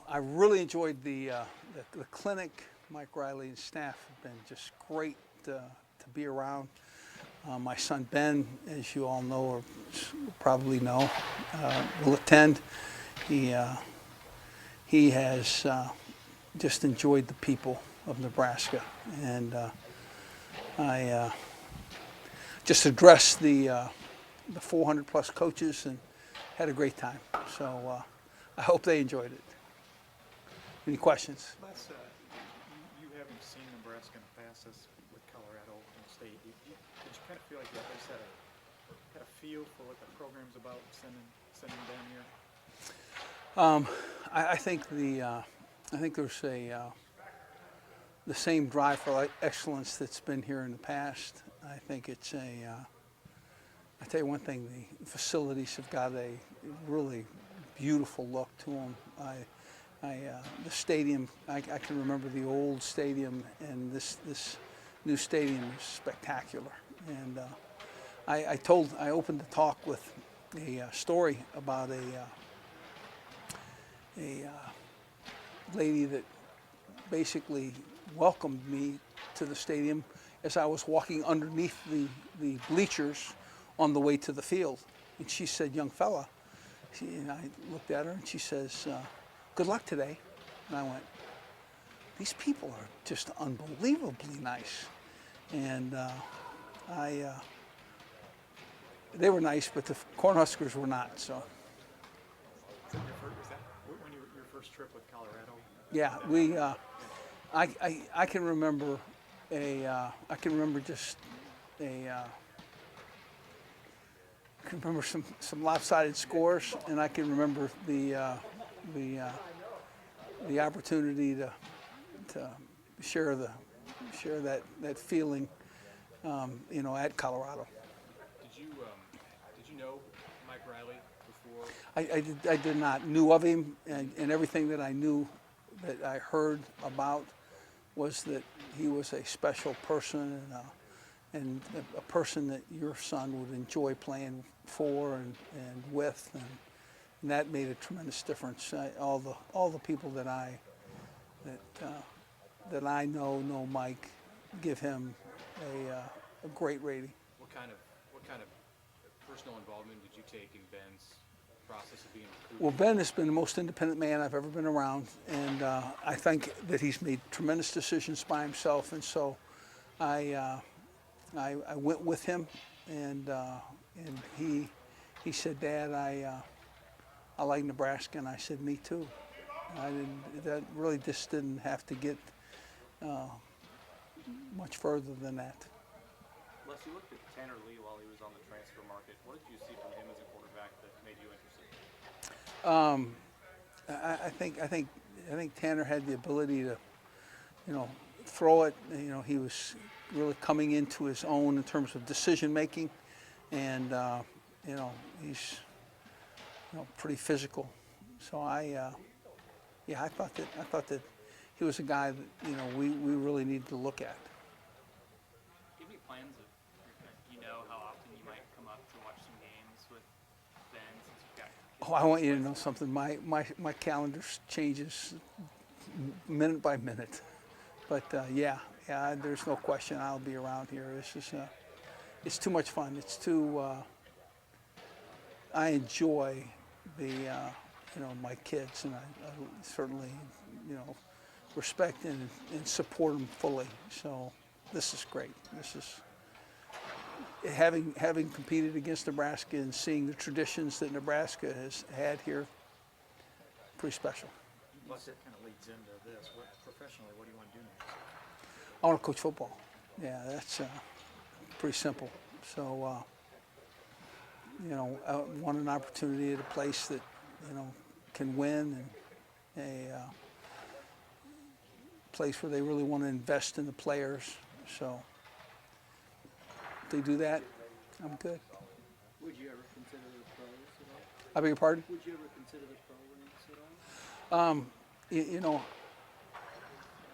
I really enjoyed the clinic. Mike Riley and staff have been just great to be around. My son Ben, as you all know or probably know, will attend. He has just enjoyed the people of Nebraska, and I just addressed the 400 plus coaches and had a great time. So I hope they enjoyed it. Any questions? Les, you having seen Nebraska in the past as with Colorado and State, did you kind of feel like you guys had a feel for what the program's about sending down here? I think there's the same drive for excellence that's been here in the past. I think it's I tell you one thing, the facilities have got a really beautiful look to them. The stadium, I can remember the old stadium, and this new stadium is spectacular. And I opened the talk with a story about a lady that basically welcomed me to the stadium as I was walking underneath the bleachers on the way to the field. And she said, "Young fella," and I looked at her and she says, "Good luck today." And I went, "These people are just unbelievably nice." And they were nice, but the Cornhuskers were not. So. Was that when your first trip with Colorado? Yeah, I can remember I can remember some lopsided scores, and I can remember the opportunity to share that feeling, at Colorado. Did you know Mike Riley before? I did not knew of him, and everything that I knew, that I heard about, was that he was a special person and a person that your son would enjoy playing for and with, and that made a tremendous difference. All the people that I know Mike, give him a great rating. What kind of personal involvement did you take in Ben's process of being recruited? Well, Ben has been the most independent man I've ever been around, and I think that he's made tremendous decisions by himself. And so, I went with him, and he said, "Dad, I like Nebraska," and I said, "Me too." That really just didn't have to get much further than that. Les, you looked at Tanner Lee while he was on the transfer market. What did you see from him as a quarterback that made you interested? I think Tanner had the ability to, throw it. He was really coming into his own in terms of decision making, and he's pretty physical. So I thought that he was a guy that we really needed to look at. Do you have any plans of how often you might come up to watch some games with Ben since you've got? Oh, I want you to know something. My calendar changes minute by minute, but yeah, there's no question I'll be around here. It's too much fun. It's too. I enjoy my kids, and I certainly respect and support them fully. So this is great. This is having competed against Nebraska and seeing the traditions that Nebraska has had here. Pretty special. Plus, it kind of leads into this. Professionally, what do you want to do next? I want to coach football. Yeah, that's pretty simple. So, I want an opportunity at a place that, can win, and a place where they really want to invest in the players. So, if they do that, I'm good. Would you ever consider the pros at all? I beg your pardon? Would you ever consider the pro ranks at all?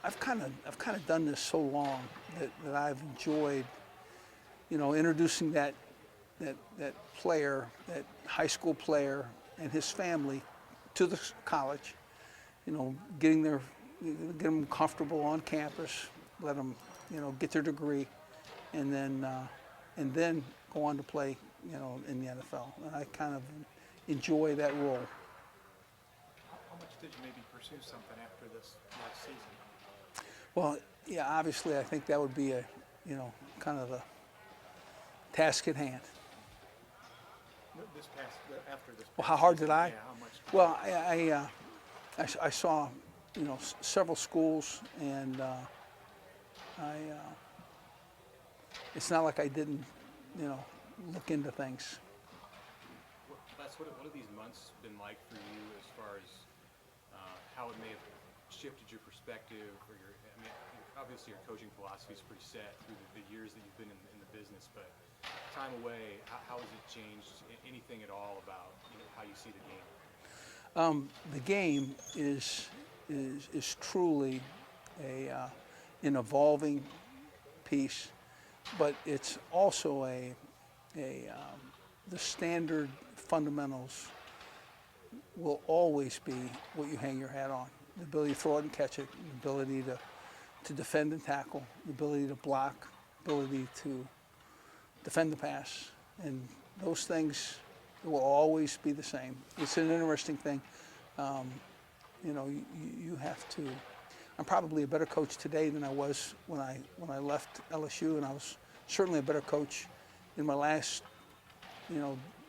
I've kind of done this so long that I've enjoyed, introducing that player, that high school player, and his family to the college, get them comfortable on campus, let them, get their degree, and then go on to play, in the NFL. And I kind of enjoy that role. How much did you maybe pursue something after this last season? Well, yeah, obviously, I think that would be kind of the task at hand. After this. Well, how hard season, did I? Yeah, how much? Well, I saw, several schools, and it's not like I didn't, look into things. What have these months been like for you as far as how it may have shifted your perspective or obviously your coaching philosophy is pretty set through the years that you've been in the business, but time away, how has it changed anything at all about how you see the game? The game is truly an evolving piece, but it's also the standard fundamentals will always be what you hang your hat on. The ability to throw it and catch it, the ability to defend and tackle, the ability to block, ability to defend the pass, and those things will always be the same. It's an interesting thing. You have to. I'm probably a better coach today than I was when I left LSU, and I was certainly a better coach in my last,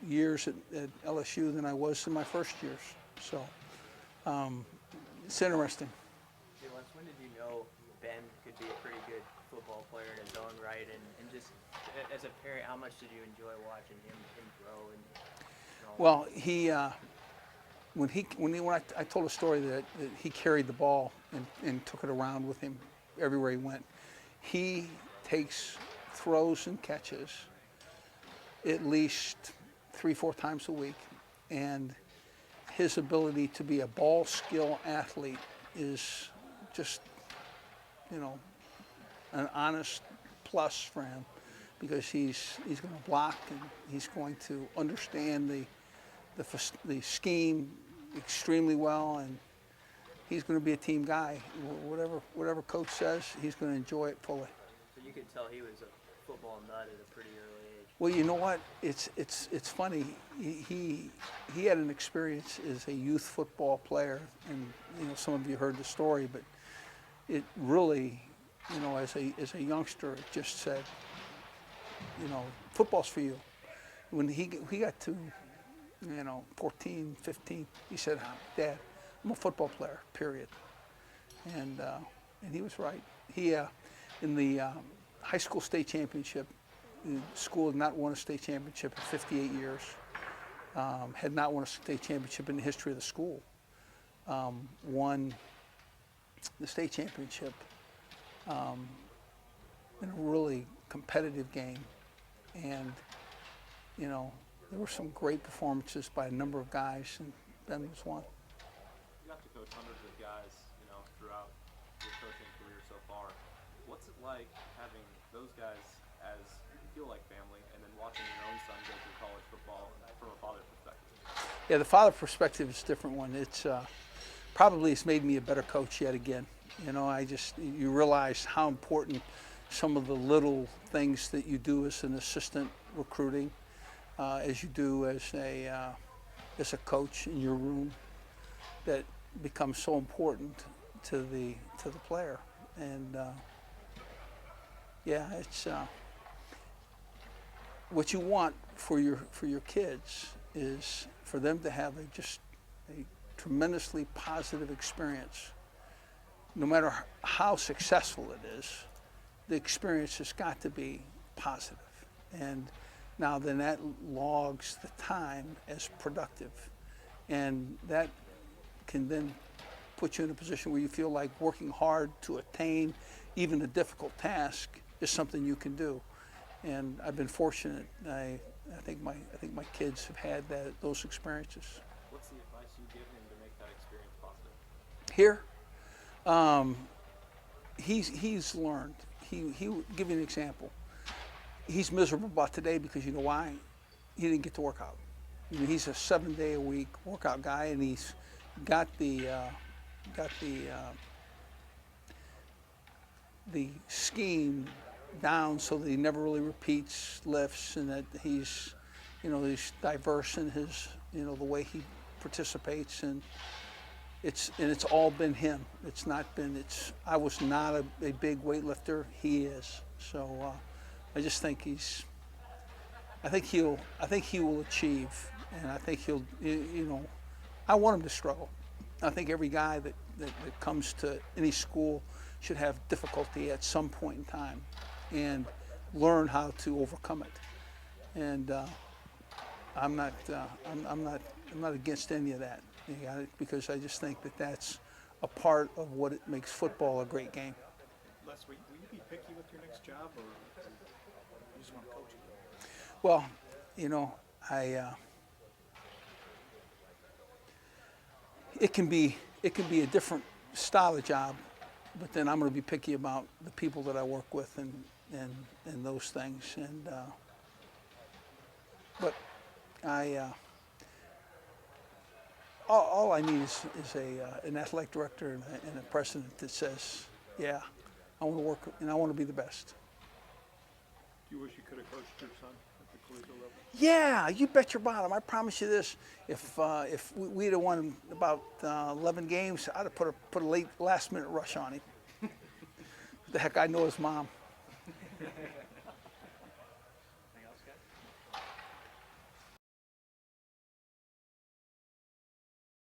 years at LSU than I was in my first years. So it's interesting. Hey, Lance, when did you know Ben could be a pretty good football player in his own right? And just as a parent, how much did you enjoy watching him grow? Well, when I told a story that he carried the ball and took it around with him everywhere he went, he takes throws and catches at least 3-4 times a week, and his ability to be a ball skill athlete is just, an honest plus for him, because he's going to block and he's going to understand the scheme extremely well, and he's going to be a team guy. Whatever coach says, he's going to enjoy it fully. So you could tell he was a football nut at a pretty early age. Well, you know what? It's funny. He had an experience as a youth football player, and some of you heard the story, but it really, as a youngster, it just said, football's for you. When he got to 14, 15, he said, Dad, I'm a football player, period. And he was right. He in the high school state championship, the school had not won a state championship in 58 years, had not won a state championship in the history of the school, won the state championship in a really competitive game. And, there were some great performances by a number of guys, and Ben was one. You got to coach hundreds of guys, throughout your coaching career so far. What's it like having those guys as you feel like family, and then watching your own son go through college football from a father perspective? Yeah, the father perspective is a different one. It's probably it's made me a better coach yet again. You realize how important some of the little things that you do as an assistant recruiting, as you do as a coach in your room, that becomes so important to the player. And it's what you want for your kids is for them to have a tremendously positive experience. No matter how successful it is, the experience has got to be positive. And now then that logs the time as productive. And that can then put you in a position where you feel like working hard to attain even a difficult task is something you can do. And I've been fortunate. I think my kids have had those experiences. What's the advice you give him to make that experience positive? Here, he's learned. He'll give you an example. He's miserable about today because you know why? He didn't get to work out. He's a 7-day-a-week workout guy, and he's got the the scheme down so that he never really repeats lifts, and that he's diverse in his, the way he participates, and it's all been him. It's not been, I was not a big weightlifter. He is. So I just think I think he will achieve, and I think he'll, I want him to struggle. I think every guy that comes to any school should have difficulty at some point in time and learn how to overcome it. And I'm not against any of that, because I just think that that's a part of what it makes football a great game. Les, will you be picky with your next job, or you just want to coach again? Well, it can be a different style of job, but then I'm going to be picky about the people that I work with and those things. And but all I need is an athletic director and a president that says, yeah, I want to work and I want to be the best. Do you wish you could have coached your son at the collegiate level? Yeah, you bet your bottom. I promise you this: if we'd have won about 11 games, I'd have put a last minute rush on him. The heck, I know his mom.